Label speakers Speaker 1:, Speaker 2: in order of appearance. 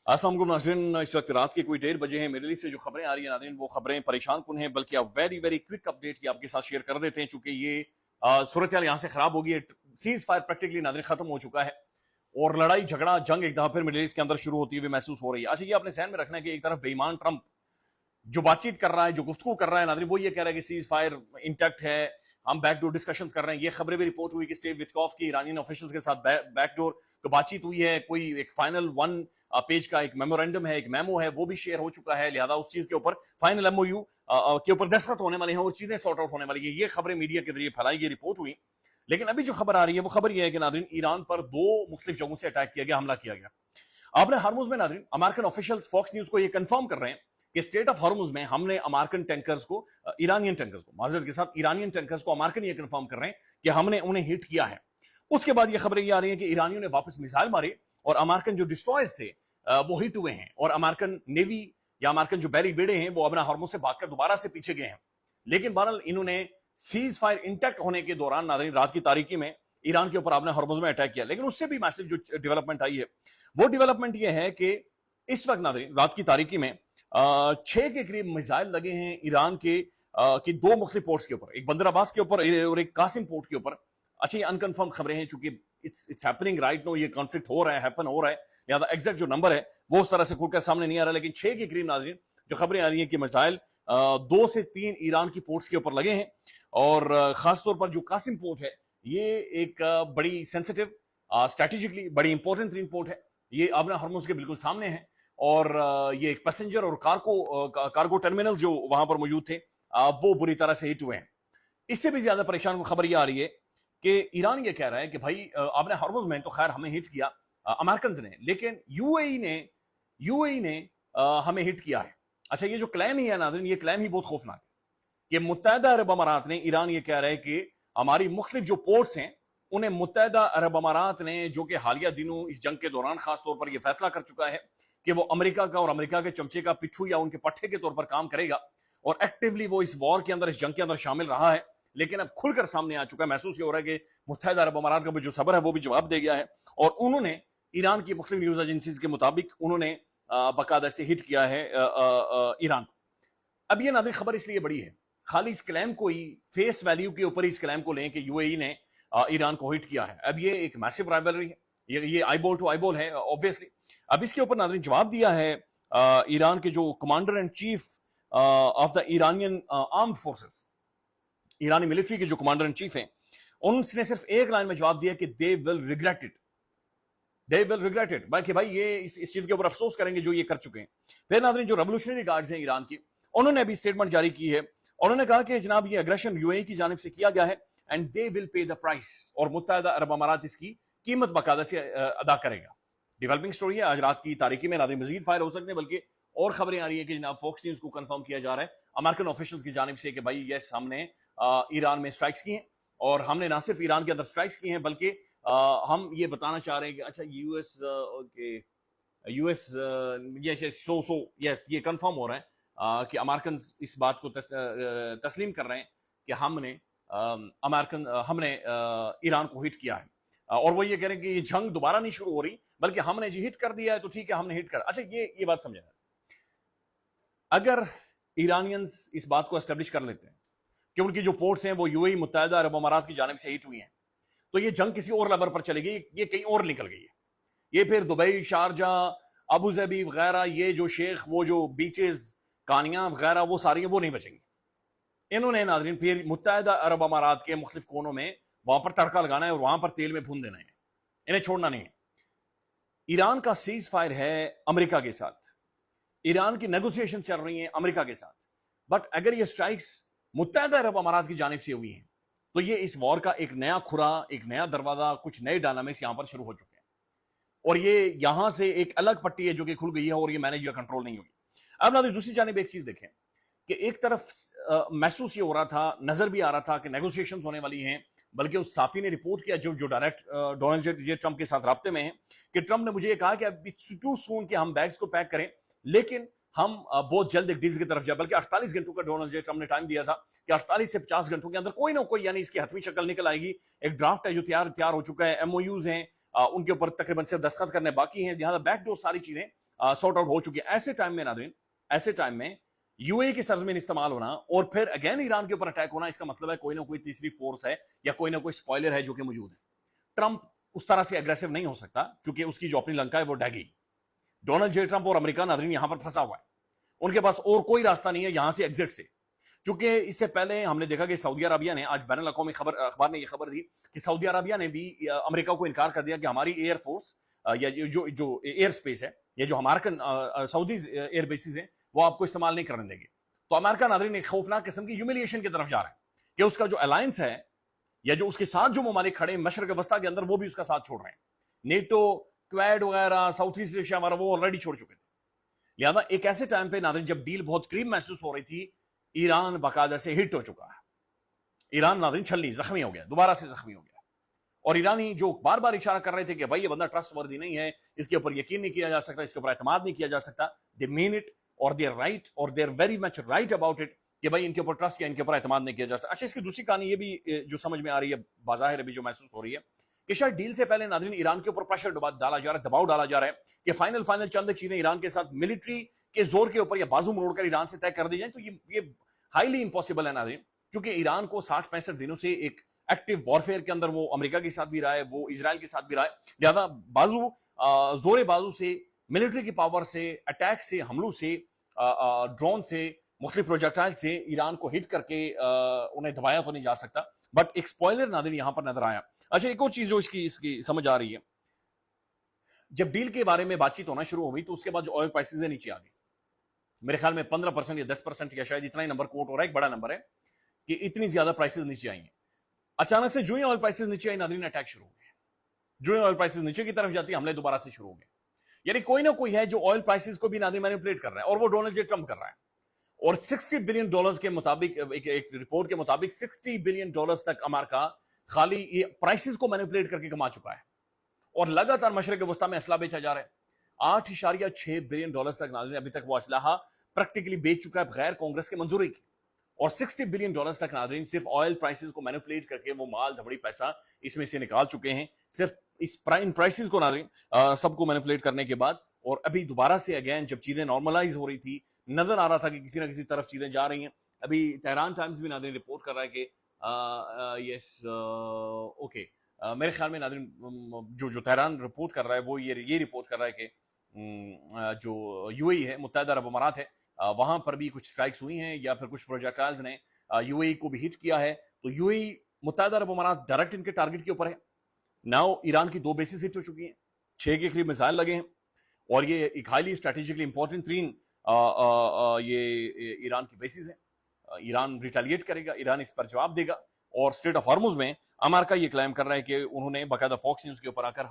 Speaker 1: अस्सलाम वालेकुम नाज़रीन, इस वक्त रात के कोई 1:30 बजे हैं। मिडल ईस्ट से जो खबरें आ रही हैं नाज़रीन, वो खबरें परेशान कुन हैं, बल्कि अब वेरी वेरी क्विक अपडेट की आपके साथ शेयर कर देते हैं, चूंकि ये सूरत हाल यहाँ से खराब हो गई है। सीज फायर प्रैक्टिकली नाज़रीन खत्म हो चुका है और लड़ाई झगड़ा जंग एक दफा फिर मिडल ईस्ट के अंदर शुरू होती हुई महसूस हो रही है। अच्छा, ये अपने ध्यान में रखना है कि एक तरफ बेईमान ट्रंप जो बातचीत कर रहा है, जो गुफ्तगू कर रहा है नाज़रीन, वो ये कह रहा है कि सीज फायर इंटैक्ट है, हम बैकडोर डिस्कशंस कर रहे हैं। ये खबरें भी रिपोर्ट हुई कि स्टेव विटकॉफ की ईरानियन ऑफिशियल्स के साथ बैकडोर तो बातचीत हुई है, कोई एक फाइनल 1 पेज का एक मेमोरेंडम है, एक मेमो है, वो भी शेयर हो चुका है। लिहाजा उस चीज के ऊपर फाइनल एमओयू के ऊपर दस्तखत होने वाले हैं और चीजें सॉर्ट आउट होने वाली है। ये खबरें मीडिया के जरिए फैलाई गई, रिपोर्ट हुई। लेकिन अभी जो खबर आ रही है वो खबर यह है कि नाज़रीन ईरान पर 2 मुख्तलिफ जगहों से अटैक किया गया, हमला किया गया। आपने हार्मुज में नाज़रीन अमेरिकन ऑफिशियल्स फॉक्स न्यूज को ये कंफर्म कर रहे हैं कि स्टेट ऑफ हार्मुज में हमने अमेरिकन टैंकर्स को, ईरानियन टैंकर्स को, माजरत के साथ ईरानियन टैंकर्स को अमेरिकन ये कंफर्म कर रहे हैं कि हमने उन्हें हिट किया है। उसके बाद ये खबरें ये आ रही हैं कि ईरानियों ने वापस मिसाइल मारे और अमेरिकन जो डिस्ट्रॉयर्स थे वो हिट हुए हैं और अमेरिकन नेवी या अमेरिकन जो बैरी बेड़े हैं वो अपना हार्मुज से भागकर दोबारा से पीछे गए हैं। लेकिन बहरहाल इन्होंने सीज फायर इंटैक्ट होने के दौरान नाज़रीन रात की तारीकी में ईरान के ऊपर आपने हार्मुज में अटैक किया। लेकिन उससे भी मैसिव जो डेवलपमेंट आई है वो डेवलपमेंट ये है कि इस वक्त नाज़रीन रात की तारीकी में 6 के करीब मिसाइल लगे हैं ईरान के कि 2 मुख्तलिफ पोर्ट्स के ऊपर, एक बंदर अब्बास के ऊपर और एक कासिम पोर्ट के ऊपर। अच्छा, ये अनकन्फर्म खबरें हैं, चूंकि इट्स हैपनिंग राइट नो, ये कॉन्फ्लिक्ट हो रहा है, हैपन हो रहा है, लिहाजा एग्जैक्ट जो नंबर है वो उस तरह से खुलकर सामने नहीं आ रहा। लेकिन 6 के करीब नाज़रीन जो खबरें आ रही हैं कि मिसाइल 2 से 3 ईरान की पोर्ट्स के ऊपर लगे हैं और खासतौर पर जो कासिम पोर्ट है ये एक बड़ी सेंसिटिव, स्ट्रेटेजिकली बड़ी इंपॉर्टेंट तीन पोर्ट है। ये आबना हार्मुज के बिल्कुल सामने है और ये एक पैसेंजर और कार्गो टर्मिनल जो वहां पर मौजूद थे वो बुरी तरह से हिट हुए हैं। इससे भी ज्यादा परेशान खबर ये आ रही है कि ईरान ये कह रहा है कि भाई आपने हार्मुज में तो खैर हमें हिट किया अमेरिकन ने, लेकिन यूएई ने हमें हिट किया है। अच्छा, ये जो क्लेम ही है नाज़रीन, ये क्लेम ही बहुत खौफनाक है कि मुत्तहदा अरब अमारात ने, ईरान ये कह रहा है कि हमारी मुख्तलिफ जो पोर्ट्स हैं उन्हें मुत्तहदा अरब अमारात ने, जो कि हालिया दिनों इस जंग के दौरान खासतौर पर यह फैसला कर चुका है कि वो अमेरिका का और अमेरिका के चमचे का पिट्ठू या उनके पट्टे के तौर पर काम करेगा और एक्टिवली वो इस वॉर के अंदर, इस जंग के अंदर शामिल रहा है। लेकिन अब खुलकर सामने आ चुका है, महसूस ये हो रहा है कि मुत्तहदा अरब अमारात का जो सबर है वो भी जवाब दे गया है और उन्होंने ईरान की मुख्तलिफ न्यूज एजेंसीज के मुताबिक उन्होंने बाकायदा से हिट किया है ईरान को। अब ये नाज़रीन खबर इसलिए बड़ी है, खाली इस क्लेम को ही फेस वैल्यू के ऊपर इस क्लेम को लें कि यूएई ने ईरान को हिट किया है। अब ये एक मैसिव राइवलरी है, ये आईबॉल टू आईबॉल है ऑब्वियसली। अब इसके ऊपर नाज़रीन जवाब दिया है ईरान के जो commander and chief of the Iranian armed forces, Irani military के जो कमांडर एंड चीफ हैं, उन्होंने सिर्फ एक लाइन में जवाब दिया कि they will regret it, they will regret it, कि भाई ये इस चीज के ऊपर अफसोस करेंगे जो ये कर चुके हैं। फिर नाज़रीन जो रेवोल्यूशनरी गार्ड्स हैं ईरान की, उन्होंने अभी स्टेटमेंट जारी की है। उन्होंने कहा कि जनाब ये अग्रेशन यूएई की जानिब से किया गया है and they will pay the price, और मुत्तहदा अरब अमारात इसकी कीमत बाकायदा से अदा करेगा। डेवलपिंग स्टोरी है, आज रात की तारीकी में नाज़रीन मजीद फायर हो सकते हैं, बल्कि और खबरें आ रही है कि जनाब फॉक्स न्यूज को कंफर्म किया जा रहा है अमेरिकन ऑफिशियल्स की जानिब से कि भाई यस, हमने ईरान में स्ट्राइक्स की हैं और हमने ना सिर्फ ईरान के अंदर स्ट्राइक्स की हैं बल्कि हम ये बताना चाह रहे हैं कि अच्छा यूएस यस ये कंफर्म हो रहा है कि अमेरिकन इस बात को तस्लीम कर रहे हैं कि हमने ईरान को हिट किया है और वो ये कह रहे हैं कि ये जंग दोबारा नहीं शुरू हो रही बल्कि हमने जी हिट कर दिया है, तो ठीक है हमने हिट कर। अच्छा, ये बात समझना, अगर ईरानियंस इस बात को एस्टेब्लिश कर लेते हैं कि उनकी जो पोर्ट्स हैं वो यूएई मुत्तहदा अरब अमारात की जानिब से हिट हुई हैं, तो ये जंग किसी और लेवल पर चलेगी, ये कहीं और निकल गई है। ये फिर दुबई, शारजाह, अबू धाबी वगैरह, ये जो शेख, वो जो बीचेस, कानियां वगैरह, वो सारी वो नहीं बचेंगी। इन्होंने नाज़रीन फिर मुत्तहदा अरब अमारात के मुख्तलिफ कोनों में वहां पर तड़का लगाना है और वहां पर तेल में भून देना है, इन्हें छोड़ना नहीं है। ईरान का सीज फायर है अमेरिका के साथ, ईरान की नेगोशिएशन चल रही है अमेरिका के साथ, बट अगर ये स्ट्राइक्स मुत्तहदा अरब अमारात की जानिब से हुई हैं तो ये इस वॉर का एक नया खुरा, एक नया दरवाजा, कुछ नए डायनामिक्स यहां पर शुरू हो चुके हैं और ये यहां से एक अलग पट्टी है जो कि खुल गई है और ये मैनेज या कंट्रोल नहीं होगी। अब नाज़रीन दूसरी जानिब एक चीज देखें कि एक तरफ महसूस ये हो रहा था, नजर भी आ रहा था कि नेगोशिएशंस होने वाली हैं, बल्कि उस साफी ने रिपोर्ट किया जो डायरेक्ट डोनाल्ड जे ट्रंप के साथ राब्ते में है कि ट्रंप ने मुझे ये कहा कि अब इट्स टू सून कि हम बैग्स को पैक करें, लेकिन हम बहुत जल्द एक डील्स की तरफ जाए। बल्कि 48 घंटों का डोनाल्ड जे ट्रंप ने टाइम दिया था कि 48 से 50 घंटों के अंदर कोई ना कोई यानी इसकी हतमी शक्ल निकल आएगी। एक ड्राफ्ट है जो तैयार हो चुका है, एमओयूज हैं, उनके ऊपर तकरीबन सिर्फ दस्तखत करने बाकी हैं, लिहाजा बैकडोर सारी चीजें सॉर्ट आउट हो चुकी है। ऐसे टाइम में नाज़रीन, ऐसे टाइम में यूएई की सरजमीन इस्तेमाल होना और फिर अगेन ईरान के ऊपर अटैक होना, इसका मतलब है कोई ना कोई तीसरी फोर्स है या कोई ना कोई स्पॉइलर है जो कि मौजूद है। ट्रंप उस तरह से एग्रेसिव नहीं हो सकता क्योंकि उसकी जो अपनी लंका है वो ढह गई। डोनाल्ड जे ट्रंप और अमेरिका नाज़रीन यहां पर फंसा हुआ है, उनके पास और कोई रास्ता नहीं है यहां से एग्जिट से। चूंकि इससे पहले हमने देखा कि सऊदी अरबिया ने, आज बैनुल अक़वामी अखबार ने यह खबर दी कि सऊदी अरबिया ने भी अमेरिका को इनकार कर दिया कि हमारी एयरफोर्स या जो जो एयर स्पेस है या जो अमेरिकन सऊदी एयर बेसिस है वो आपको इस्तेमाल नहीं करने देंगे। तो अमेरिका नाज़रीन एक खौफनाक किस्म की ह्यूमिलिएशन की तरफ जा रहा है कि उसका जो अलायंस है या जो उसके साथ जो ममालिक खड़े हैं मशरक वस्ता के अंदर, वो भी उसका साथ छोड़ रहे हैं। नेटो, क्वेड वगैरह, साउथ ईस्ट एशिया हमारा, वो ऑलरेडी छोड़ चुके थे। लिहाजा एक ऐसे टाइम पे नाज़रीन जब डील बहुत करीब महसूस हो रही थी, ईरान बाकायदा से हिट हो चुका है। ईरान नाज़रीन छल्ली जख्मी हो गया, दोबारा से जख्मी हो गया। और ईरानी जो बार बार इशारा कर रहे थे कि भाई ये बंदा ट्रस्ट वर्दी नहीं है, इसके ऊपर यकीन नहीं किया जा सकता, इसके ऊपर एतमाद नहीं किया जा सकता, दे मीन इट और दे आर राइट और they are very much right about it कि भाई इनके ऊपर ट्रस्ट या इनके ऊपर एतमाद नहीं किया जा सकता। अच्छा, इसकी दूसरी कहानी ये भी जो समझ में आ रही है, बाज़ाहिर अभी जो महसूस हो रही है कि शायद डील से पहले नाज़रीन ईरान के ऊपर प्रेशर डाला जा रहा है, दबाव डाला जा रहा है कि फाइनल चंद चीजें ईरान के साथ मिलिट्री के जोर के ऊपर या बाजू मरोड़कर ईरान से तय कर दी जाए। तो ये हाईली इंपॉसिबल है नाज़रीन, क्योंकि ईरान को 60-65 दिनों से एक एक्टिव वॉरफेयर के अंदर वो अमेरिका के साथ भी रहा है, वो इजराइल के साथ भी रहा है। लिहाजा जोरे बाजू से, मिलिट्री की पावर से, अटैक से, हमलों से, ड्रोन से, मुख्तलिफ प्रोजेक्टाइल से ईरान को हिट करके उन्हें दबाया तो नहीं जा सकता, बट एक स्पॉइलर नाज़रीन यहां पर नजर आया। अच्छा, एक और चीज जो इसकी समझ आ रही है, जब डील के बारे में बातचीत होना शुरू हो गई तो उसके बाद जो ऑयल प्राइसेस नीचे आ गई, मेरे ख्याल में 15% या 10% या शायद इतना ही नंबर कोट हो रहा है, एक बड़ा नंबर है कि इतनी ज्यादा प्राइसेस नीचे आई हैं। अचानक से जो ही ऑयल प्राइसेस नीचे आई नाज़रीन, अटैक शुरू हो गए। जो ही ऑयल प्राइसेस नीचे की तरफ जाती है, हमले दोबारा से शुरू हो गए। यानी कोई ना कोई है जो ऑयल प्राइसेस को भी नाज़रीन मैनिपुलेट कर रहा है, और वो डोनाल्ड जे ट्रंप कर रहा है। और $60 बिलियन के मुताबिक, एक रिपोर्ट के मुताबिक $60 बिलियन तक अमेरिका खाली ये प्राइसेस को मैनिपुलेट करके कमा चुका है। और लगातार मशरक वस्ता में असला बेचा जा रहा है। $8.6 बिलियन तक नाज़रीन अभी तक वो असलाहा प्रैक्टिकली बेच चुका है बगैर कांग्रेस के मंजूरी के। और $60 बिलियन तक नाज़रीन सिर्फ ऑयल प्राइसेस को मैनिपुलेट करके वो माल धबड़ी पैसा इसमें से निकाल चुके हैं, सिर्फ इस प्राइसेस को नाज़रीन सबको मैनिपुलेट करने के बाद। और अभी दोबारा से अगेन जब चीजें नॉर्मलाइज हो रही थी, नजर आ रहा था कि किसी ना किसी तरफ चीजें जा रही हैं। अभी तेहरान टाइम्स भी नाज़रीन रिपोर्ट कर रहा है कि यस ओके, मेरे ख्याल में नाज़रीन जो तेहरान रिपोर्ट कर रहा है वो ये रिपोर्ट कर रहा है कि जो यूएई है, मुत्तहिदा अरब अमारात है, वहां पर भी कुछ स्ट्राइक्स हुई हैं या फिर कुछ प्रोजेक्टाइल्स ने यूएई को भी हिट किया है। तो यूएई, मुत्तहिदा अरब अमारात डायरेक्ट इनके टारगेट के ऊपर है। नाउ ईरान की 2 बेसिस हिट हो चुकी हैं, 6 के करीब मिसाइल लगे हैं, और ये एक हाईली स्ट्रेटेजिकली इंपॉर्टेंट 3 ये ईरान की बेसिस है। ईरान रिटेलिएट करेगा, ईरान इस पर जवाब देगा। और स्ट्रेट ऑफ हॉर्मुज में अमेरिका ये क्लेम कर रहा है कि उन्होंने बाकायदा फॉक्स न्यूज के ऊपर आकर